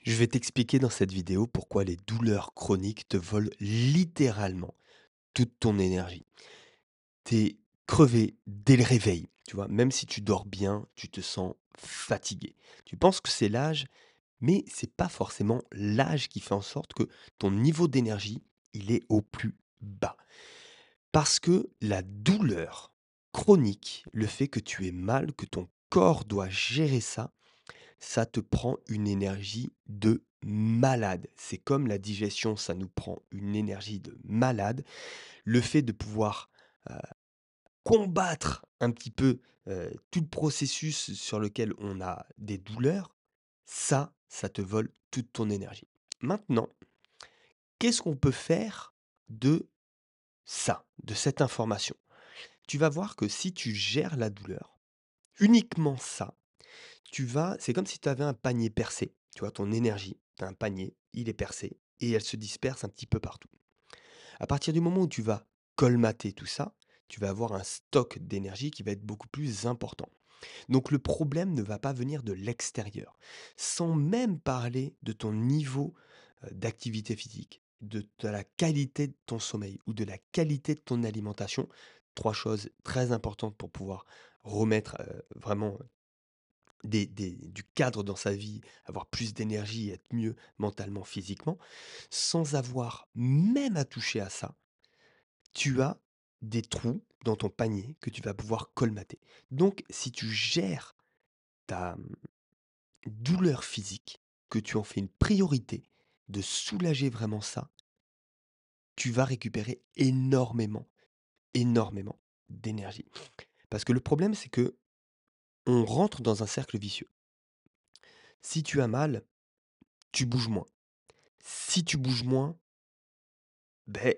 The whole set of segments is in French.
Je vais t'expliquer dans cette vidéo pourquoi les douleurs chroniques te volent littéralement toute ton énergie. T'es crevé dès le réveil, tu vois? Même si tu dors bien, tu te sens fatigué. Tu penses que c'est l'âge, mais c'est pas forcément l'âge qui fait en sorte que ton niveau d'énergie, il est au plus bas. Parce que la douleur chronique, le fait que tu aies mal, que ton corps doit gérer ça te prend une énergie de malade. C'est comme la digestion, ça nous prend une énergie de malade. Le fait de pouvoir, heu, combattre un petit peu, tout le processus sur lequel on a des douleurs, ça te vole toute ton énergie. Maintenant, qu'est-ce qu'on peut faire de ça, de cette information? Tu vas voir que si tu gères la douleur, uniquement ça, c'est comme si tu avais un panier percé, tu vois? Ton énergie, tu as un panier, il est percé et elle se disperse un petit peu partout. À partir du moment où tu vas colmater tout ça, tu vas avoir un stock d'énergie qui va être beaucoup plus important. Donc le problème ne va pas venir de l'extérieur, sans même parler de ton niveau, d'activité physique, de la qualité de ton sommeil ou de la qualité de ton alimentation. 3 choses très importantes pour pouvoir remettre, vraiment du cadre dans sa vie, avoir plus d'énergie et être mieux mentalement, physiquement, sans avoir même à toucher à ça, tu as des trous dans ton panier que tu vas pouvoir colmater. Donc, si tu gères ta douleur physique, que tu en fais une priorité de soulager vraiment ça, tu vas récupérer énormément, énormément d'énergie. Parce que le problème, c'est que on rentre dans un cercle vicieux. Si tu as mal, tu bouges moins. Si tu bouges moins, ben,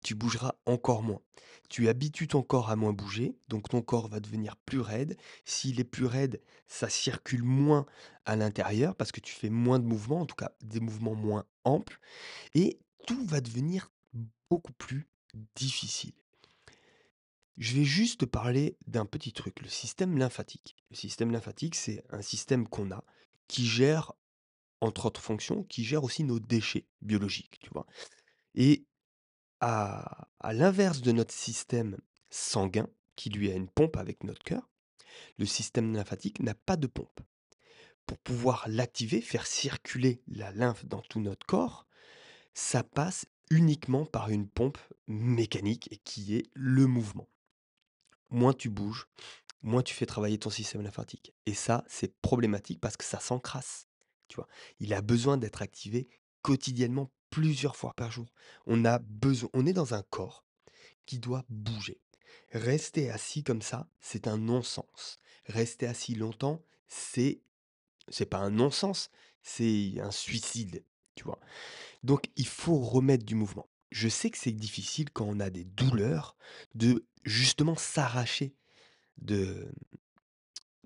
tu bougeras encore moins. Tu habitues ton corps à moins bouger, donc ton corps va devenir plus raide. S'il est plus raide, ça circule moins à l'intérieur parce que tu fais moins de mouvements, en tout cas des mouvements moins amples, et tout va devenir beaucoup plus difficile. Je vais juste te parler d'un petit truc, le système lymphatique. Le système lymphatique, c'est un système qu'on a qui gère, entre autres fonctions, qui gère aussi nos déchets biologiques, tu vois. Et à l'inverse de notre système sanguin, qui lui a une pompe avec notre cœur, le système lymphatique n'a pas de pompe. Pour pouvoir l'activer, faire circuler la lymphe dans tout notre corps, ça passe uniquement par une pompe mécanique et qui est le mouvement. Moins tu bouges, moins tu fais travailler ton système lymphatique. Et ça, c'est problématique parce que ça s'encrasse. Tu vois, il a besoin d'être activé quotidiennement plusieurs fois par jour. On est dans un corps qui doit bouger. Rester assis comme ça, c'est un non-sens. Rester assis longtemps, c'est pas un non-sens, c'est un suicide, tu vois? Donc il faut remettre du mouvement. Je sais que c'est difficile quand on a des douleurs de justement s'arracher de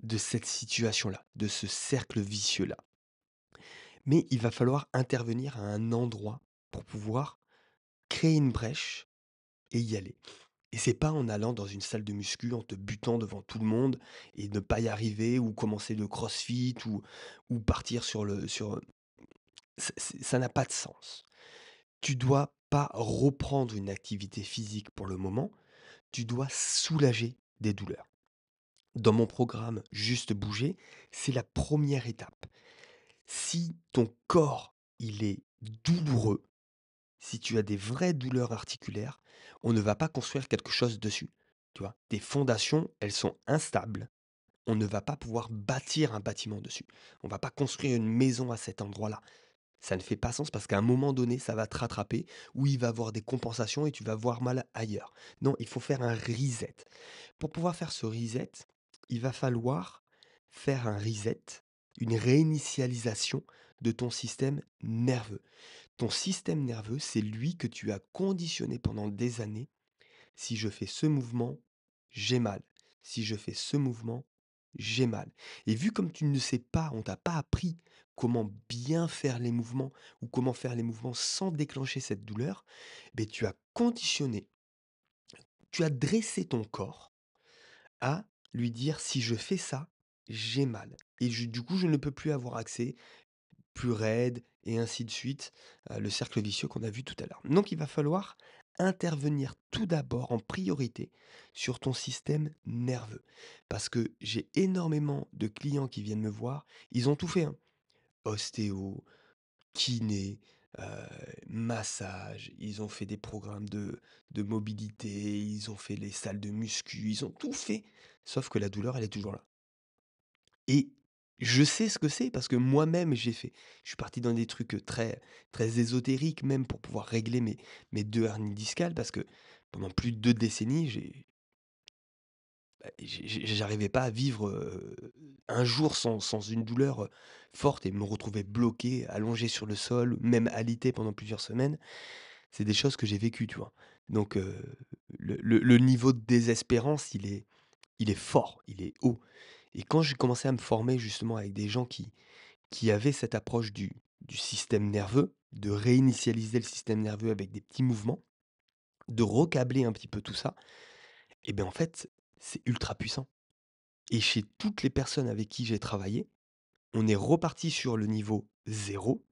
de cette situation-là, de ce cercle vicieux-là. Mais il va falloir intervenir à un endroit pour pouvoir créer une brèche et y aller. Et c'est pas en allant dans une salle de muscu, en te butant devant tout le monde et ne pas y arriver ou commencer le crossfit ou partir sur, ça n'a pas de sens. Tu dois pas reprendre une activité physique pour le moment, tu dois soulager des douleurs. Dans mon programme Juste bouger, c'est la première étape. Si ton corps, il est douloureux, si tu as des vraies douleurs articulaires, on ne va pas construire quelque chose dessus. Tu vois? Tes fondations, elles sont instables. On ne va pas pouvoir bâtir un bâtiment dessus. On va pas construire une maison à cet endroit-là. Ça ne fait pas sens parce qu'à un moment donné, ça va te rattraper ou il va avoir des compensations et tu vas avoir mal ailleurs. Non, il faut faire un reset. Pour pouvoir faire ce reset, il va falloir faire un reset, une réinitialisation de ton système nerveux. Ton système nerveux, c'est lui que tu as conditionné pendant des années. Si je fais ce mouvement, j'ai mal. Si je fais ce mouvement, j'ai mal. Et vu comme tu ne sais pas, on t'a pas appris comment bien faire les mouvements ou comment faire les mouvements sans déclencher cette douleur, ben tu as conditionné, tu as dressé ton corps à lui dire si je fais ça, j'ai mal. Et du coup, je ne peux plus avoir accès. plus raide et ainsi de suite, le cercle vicieux qu'on a vu tout à l'heure. Donc il va falloir intervenir tout d'abord en priorité sur ton système nerveux. Parce que j'ai énormément de clients qui viennent me voir, ils ont tout fait, hein. Ostéo, kiné, heu, massage, ils ont fait des programmes de mobilité, ils ont fait les salles de muscu, ils ont tout fait, sauf que la douleur, elle est toujours là. Et je sais ce que c'est parce que moi-même j'ai fait. Je suis parti dans des trucs, très ésotériques même pour pouvoir régler mes 2 hernies discales parce que pendant plus de 2 décennies, j'arrivais pas à vivre, un jour sans une douleur, forte et me retrouver bloqué, allongé sur le sol, même alité pendant plusieurs semaines. C'est des choses que j'ai vécues, tu vois? Donc le niveau de désespérance, il est fort, il est haut et quand j'ai commencé à me former justement avec des gens qui avaient cette approche du système nerveux, de réinitialiser le système nerveux avec des petits mouvements, de recabler un petit peu tout ça et ben, en fait, c'est ultra puissant et chez toutes les personnes avec qui j'ai travaillé, on est reparti sur le niveau zéro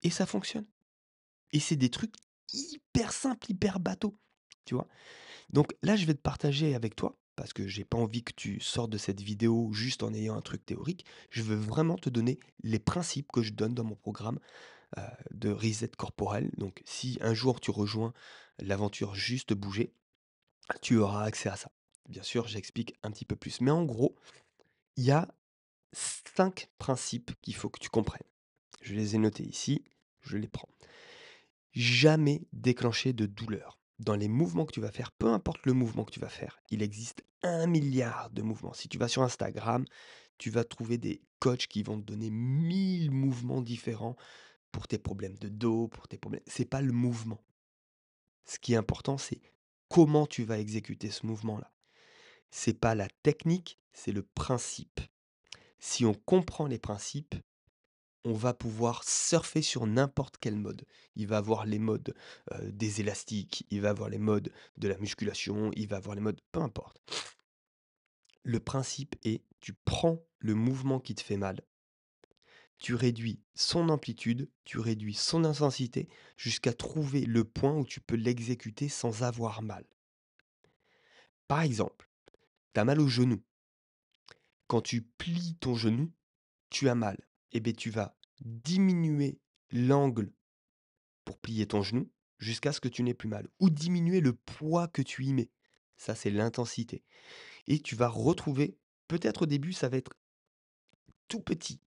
et ça fonctionne et c'est des trucs hyper simples, hyper bateaux, tu vois? Donc là, je vais te partager avec toi, parce que j'ai pas envie que tu sortes de cette vidéo juste en ayant un truc théorique. Je veux vraiment te donner les principes que je donne dans mon programme, de reset corporel. Donc si un jour tu rejoins l'aventure Juste Bouger, tu auras accès à ça. Bien sûr, j'explique un petit peu plus. Mais en gros, il y a 5 principes qu'il faut que tu comprennes. Je les ai notés ici, je les prends. Jamais déclencher de douleur. Dans les mouvements que tu vas faire, peu importe le mouvement que tu vas faire, il existe 1 milliard de mouvements. Si tu vas sur Instagram, tu vas trouver des coachs qui vont te donner 1000 mouvements différents pour tes problèmes de dos, pour tes problèmes. C'est pas le mouvement. Ce qui est important, c'est comment tu vas exécuter ce mouvement-là. C'est pas la technique, c'est le principe. Si on comprend les principes, on va pouvoir surfer sur n'importe quel mode. Il va avoir les modes, des élastiques, il va avoir les modes de la musculation, il va avoir les modes peu importe. Le principe est, tu prends le mouvement qui te fait mal, tu réduis son amplitude, tu réduis son intensité jusqu'à trouver le point où tu peux l'exécuter sans avoir mal. Par exemple, tu as mal au genou. Quand tu plies ton genou, tu as mal. Eh beh, tu vas diminuer l'angle pour plier ton genou jusqu'à ce que tu n'aies plus mal ou diminuer le poids que tu y mets. Ça, c'est l'intensité et tu vas retrouver peut-être au début, ça va être tout petit,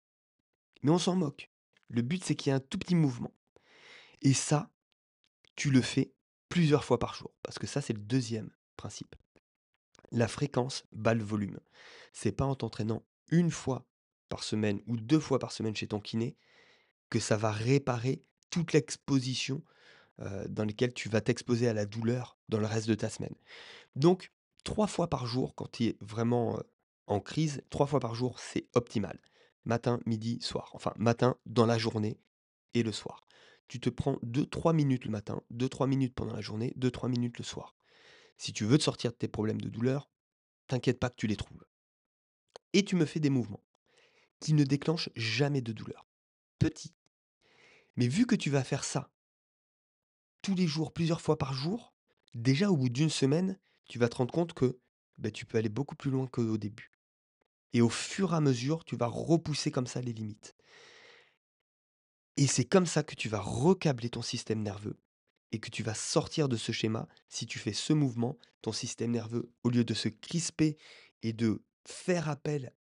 mais on s'en moque. Le but, c'est qu'il y ait un tout petit mouvement et ça, tu le fais plusieurs fois par jour parce que ça, c'est le deuxième principe. La fréquence bat le volume. C'est pas en t'entraînant une fois par semaine ou 2 fois par semaine chez ton kiné que ça va réparer toute l'exposition, dans lesquelles tu vas t'exposer à la douleur dans le reste de ta semaine. Donc 3 fois par jour quand tu es vraiment, en crise, 3 fois par jour, c'est optimal. Matin, midi, soir. Enfin matin, dans la journée et le soir. Tu te prends 2-3 minutes le matin, 2-3 minutes pendant la journée, 2-3 minutes le soir. Si tu veux te sortir de tes problèmes de douleur, t'inquiète pas que tu les trouves. Et tu me fais des mouvements qui ne déclenchent jamais de douleur. Petit. Mais vu que tu vas faire ça tous les jours, plusieurs fois par jour, déjà au bout d'une semaine, tu vas te rendre compte que, bah, tu peux aller beaucoup plus loin qu'au début. Et au fur et à mesure, tu vas repousser comme ça les limites. Et c'est comme ça que tu vas recabler ton système nerveux et que tu vas sortir de ce schéma. Si tu fais ce mouvement, ton système nerveux, au lieu de se crisper et de faire appel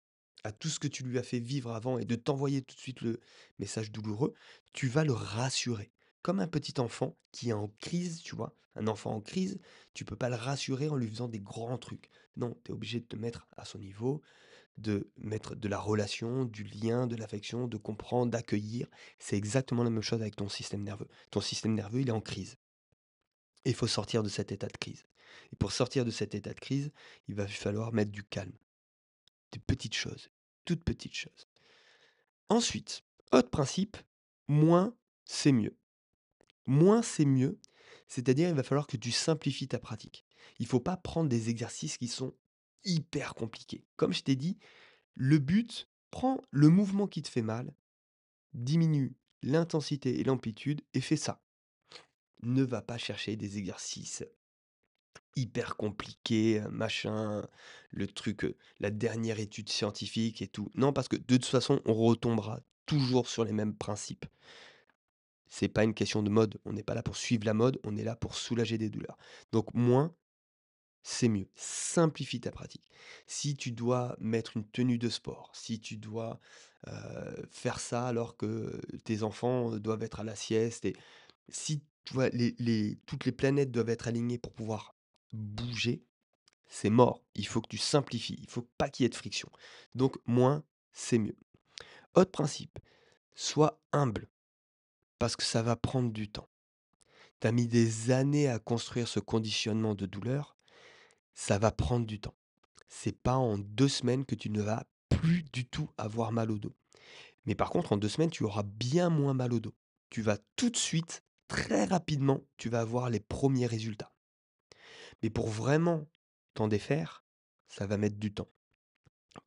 à tout ce que tu lui as fait vivre avant et de t'envoyer tout de suite le message douloureux, tu vas le rassurer. Comme un petit enfant qui est en crise, tu vois, un enfant en crise, tu peux pas le rassurer en lui faisant des grands trucs. Non, tu es obligé de te mettre à son niveau, de mettre de la relation, du lien, de l'affection, de comprendre, d'accueillir. C'est exactement la même chose avec ton système nerveux. Ton système nerveux, il est en crise et il faut sortir de cet état de crise. Et pour sortir de cet état de crise, il va falloir mettre du calme, des petites choses, toutes petites choses. Ensuite, autre principe, moins c'est mieux. Moins c'est mieux, c'est-à-dire il va falloir que tu simplifies ta pratique. Il faut pas prendre des exercices qui sont hyper compliqués. Comme je t'ai dit, le but, prends le mouvement qui te fait mal, diminue l'intensité et l'amplitude et fais ça. Ne va pas chercher des exercices hyper compliqués, machin, le truc, la dernière étude scientifique et tout. Non, parce que de toute façon, on retombera toujours sur les mêmes principes. C'est pas une question de mode. On n'est pas là pour suivre la mode, on est là pour soulager des douleurs. Donc moins, c'est mieux. Simplifie ta pratique. Si tu dois mettre une tenue de sport, si tu dois, faire ça alors que tes enfants, doivent être à la sieste et si tu vois les toutes les planètes doivent être alignées pour pouvoir bouger, c'est mort. Il faut que tu simplifies, il faut pas qu'il y ait de friction. Donc moins, c'est mieux. Autre principe, sois humble parce que ça va prendre du temps. Tu as mis des années à construire ce conditionnement de douleur, ça va prendre du temps. C'est pas en 2 semaines que tu ne vas plus du tout avoir mal au dos. Mais par contre, en 2 semaines, tu auras bien moins mal au dos. Tu vas tout de suite, très rapidement, tu vas avoir les premiers résultats. Mais pour vraiment t'en défaire, ça va mettre du temps.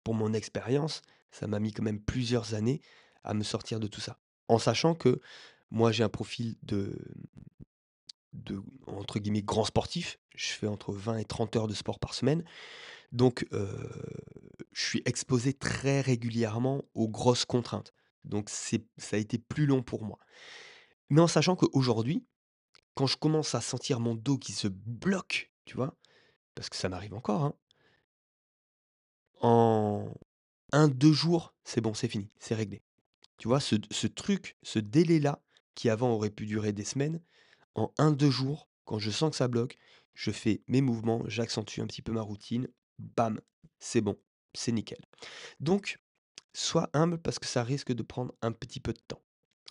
Pour mon expérience, ça m'a mis quand même plusieurs années à me sortir de tout ça. En sachant que moi, j'ai un profil de entre guillemets «grand sportif». Je fais entre 20 et 30 heures de sport par semaine. Donc, je suis exposé très régulièrement aux grosses contraintes. Donc ça a été plus long pour moi. Mais en sachant qu'aujourd'hui, quand je commence à sentir mon dos qui se bloque, tu vois? Parce que ça m'arrive encore, hein, en 1-2 jours, c'est bon, c'est fini, c'est réglé. Tu vois? Ce truc, ce délai-là, qui avant aurait pu durer des semaines, en 1-2 jours, quand je sens que ça bloque, je fais mes mouvements, j'accentue un petit peu ma routine, bam, c'est bon, c'est nickel. Donc sois humble parce que ça risque de prendre un petit peu de temps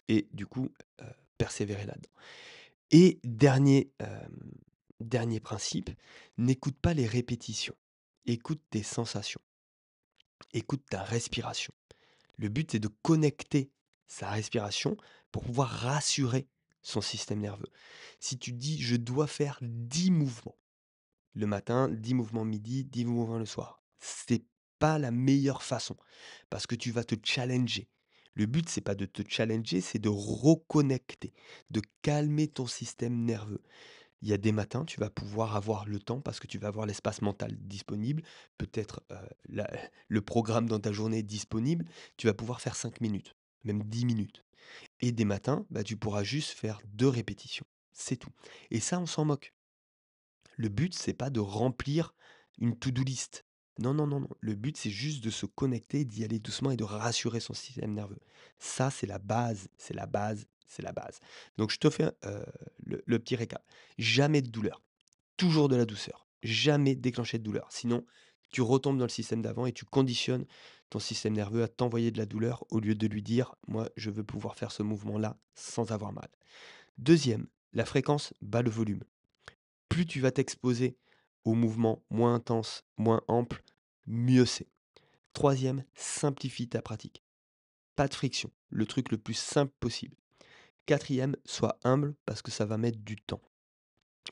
et du coup, heu, persévérer là-dedans. Et dernier principe, n'écoute pas les répétitions. Écoute tes sensations, écoute ta respiration. Le but, c'est de connecter sa respiration pour pouvoir rassurer son système nerveux. Si tu dis: «Je dois faire 10 mouvements», le matin, 10 mouvements midi, 10 mouvements le soir. C'est pas la meilleure façon parce que tu vas te challenger. Le but, c'est pas de te challenger, c'est de reconnecter, de calmer ton système nerveux. Il y a des matins, tu vas pouvoir avoir le temps parce que tu vas avoir l'espace mental disponible, peut-être le programme dans ta journée disponible, tu vas pouvoir faire 5 minutes, même 10 minutes. Et des matins, bah, tu pourras juste faire 2 répétitions. C'est tout. Et ça, on s'en moque. Le but, c'est pas de remplir une to-do list. Non, non, non, non. Le but, c'est juste de se connecter, d'y aller doucement et de rassurer son système nerveux. Ça, c'est la base, c'est la base, c'est la base. Donc, je te fais le petit récap. Jamais de douleur, toujours de la douceur. Jamais déclencher de douleur. Sinon, tu retombes dans le système d'avant et tu conditionnes ton système nerveux à t'envoyer de la douleur au lieu de lui dire, moi, je veux pouvoir faire ce mouvement-là sans avoir mal. Deuxième, la fréquence bat le volume. Plus tu vas t'exposer aux mouvements moins intenses, moins amples, mieux c'est. Troisième, simplifie ta pratique. Pas de friction, le truc le plus simple possible. Quatrième, sois humble parce que ça va mettre du temps.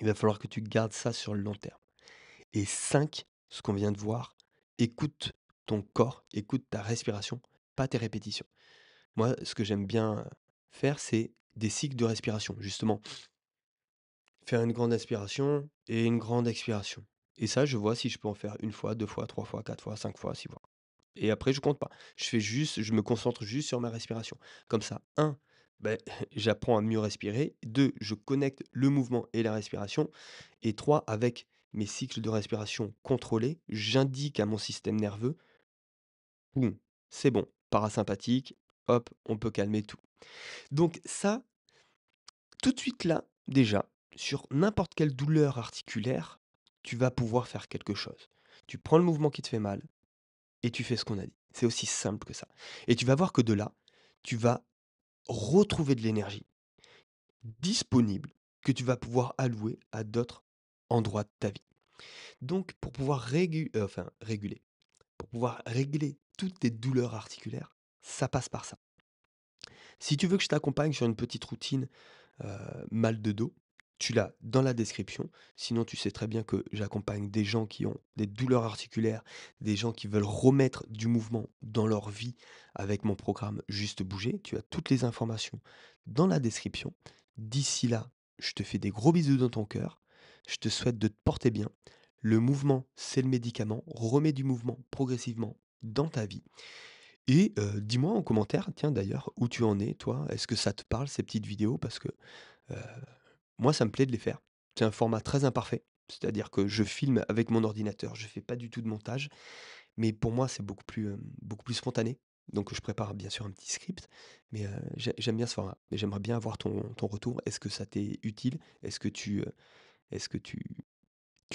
Il va falloir que tu gardes ça sur le long terme. Et 5, ce qu'on vient de voir, écoute ton corps, écoute ta respiration, pas tes répétitions. Moi, ce que j'aime bien faire, c'est des cycles de respiration. Justement, faire une grande inspiration et une grande expiration. Et ça, je vois si je peux en faire une fois, 2 fois, 3 fois, 4 fois, 5 fois, 6 fois. Et après, je compte pas. Je me concentre juste sur ma respiration. Comme ça, un, beh, j'apprends à mieux respirer. 2, je connecte le mouvement et la respiration. Et 3, avec mes cycles de respiration contrôlés, j'indique à mon système nerveux: «Boum, c'est bon, parasympathique, hop, on peut calmer tout». Donc ça, tout de suite là, déjà, sur n'importe quelle douleur articulaire, tu vas pouvoir faire quelque chose. Tu prends le mouvement qui te fait mal et tu fais ce qu'on a dit. C'est aussi simple que ça. Et tu vas voir que de là, tu vas retrouver de l'énergie disponible que tu vas pouvoir allouer à d'autres endroits de ta vie. Donc pour pouvoir réguler, pour pouvoir régler toutes tes douleurs articulaires, ça passe par ça. Si tu veux que je t'accompagne sur une petite routine, mal de dos, tu l'as dans la description. Sinon, tu sais très bien que j'accompagne des gens qui ont des douleurs articulaires, des gens qui veulent remettre du mouvement dans leur vie avec mon programme Juste Bouger. Tu as toutes les informations dans la description. D'ici là, je te fais des gros bisous dans ton cœur. Je te souhaite de te porter bien. Le mouvement, c'est le médicament. Remets du mouvement progressivement dans ta vie. Et dis-moi en commentaire, tiens d'ailleurs, où tu en es, toi. Est-ce que ça te parle, ces petites vidéos? Parce que heu moi, ça me plaît de les faire. C'est un format très imparfait, c'est-à-dire que je filme avec mon ordinateur, je fais pas du tout de montage, mais pour moi, c'est beaucoup plus spontané. Donc je prépare bien sûr un petit script, mais j'aime bien ce format et j'aimerais bien avoir ton retour. Est-ce que ça t'est utile? Est-ce que tu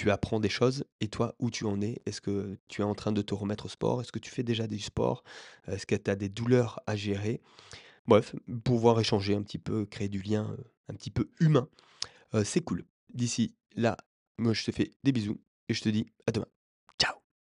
apprends des choses? Et toi, où tu en es? Est-ce que tu es en train de te remettre au sport? Est-ce que tu fais déjà du sport? Est-ce que tu as des douleurs à gérer? Bref, pouvoir échanger un petit peu, créer du lien, un petit peu humain. C'est cool. D'ici là, moi je te fais des bisous et je te dis à demain.